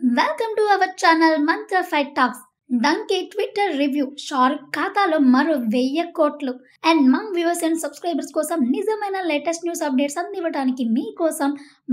Welcome to our channel Mantra fight talks. Donkey Twitter review, Shahrukh ఖాతాలో మరో 1000 కోట్లు. And మా వ్యూవర్స్ అండ్ సబ్స్క్రైబర్స్ కోసం నిజమైన లేటెస్ట్ న్యూస్ అప్డేట్స్ అందివ్వడానికి మీకోసం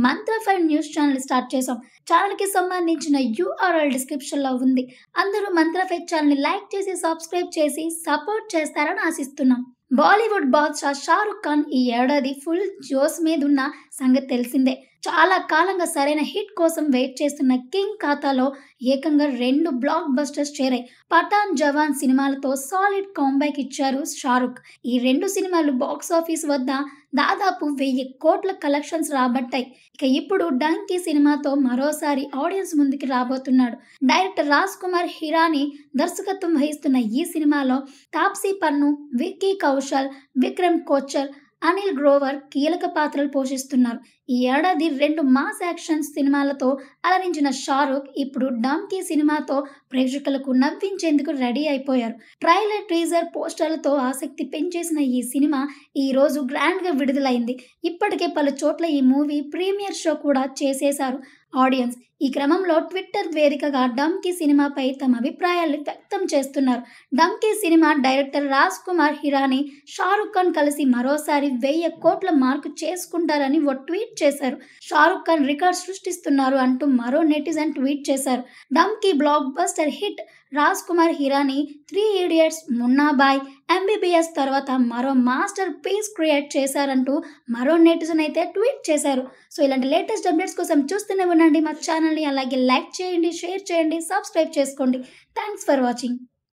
మంత్ర ఫైట్ న్యూస్ ఛానల్ స్టార్ట్ చేసాం. ఛానల్ కి సంబంధించిన URL డిస్క్రిప్షన్ లో ఉంది. అందరూ మంత్ర ఫైట్ ఛానల్ ని లైక్ చేసి సబ్స్క్రైబ్ చేసి సపోర్ట్ చేస్తారని ఆశిస్తున్నాం. బాలీవుడ్ బాద్షా షారుఖ్ ఖాన్ ఈ ఏడాది ఫుల్ జోస్ మీదున్న సంగతి తెలిసిందే. చాలా కాలంగా సరైన హిట్ కోసం వెయిట్ చేస్తున్న కింగ్ ఖాతాలో ఏకంగా 2 బ్లాక్ బస్టర్స్ చేరాయి. పఠాన్, జవాన్ సినిమాలతో సాలిడ్ కాంబ్యాక్ ఇచ్చారు షారుఖ్. ఈ 2 సినిమాలు బాక్స్ ఆఫీస్ వద్ద దాదాపు 1000 కోట్ల కలెక్షన్స్ రాబట్టాయి. ఇక ఇప్పుడు డంకీ సినిమాతో మరోసారి ఆడియన్స్ ముందుకి రాబోతున్నాడు. డైరెక్టర్ రాజ్ కుమార్ హిరానీ దర్శకత్వం వహిస్తున్న ఈ సినిమాలో తాప్సీ పన్ను, విక్కీ కౌశల్, విక్రమ్ కోచర్, అనిల్ గ్రోవర్ కీలక పాత్రలు పోషిస్తున్నారు. ఈ ఏడాది 2 మాస్ యాక్షన్ సినిమాలతో అలరించిన షారుఖ్ ఇప్పుడు డంకీ సినిమాతో ప్రేక్షకులకు నవ్వించేందుకు రెడీ అయిపోయారు. ట్రైలర్, టీజర్, పోస్టర్లతో ఆసక్తి పెంచేసిన ఈ సినిమా ఈ రోజు గ్రాండ్ గా విడుదలైంది. ఇప్పటికే పలు చోట్ల ఈ మూవీ ప్రీమియర్ షో కూడా చేసేశారు ఆడియన్స్. ఈ క్రమంలో ట్విట్టర్ వేదికగా డంకీ సినిమాపై తమ అభిప్రాయాలు వ్యక్తం చేస్తున్నారు. Donkey cinema director Raj Kumar Hirani, Shahrukh Khan కలిసి మరోసారి 1000 కోట్ల మార్కు చేసుకుంటారని ఓ ట్వీట్ చేశారు. షారుఖ్ ఖాన్ రికార్డ్ సృష్టిస్తున్నారు అంటూ మరో నెటిజన్ ట్వీట్ చేశారు. Donkey block buster hit. Raj Kumar Hirani 3 idiots, Munnabhai, MBBS తర్వాత మరో మాస్టర్ పీస్ క్రియేట్ చేశారంటూ మరో నెటిజన్ అయితే ట్వీట్ చేశారు. సో ఇలాంటి లేటెస్ట్ అప్డేట్స్ కోసం చూస్తూనే ఉండండి మా ఛానల్ని. అలాగే లైక్ చేయండి, షేర్ చేయండి, సబ్స్క్రైబ్ చేసుకోండి. Thanks for watching.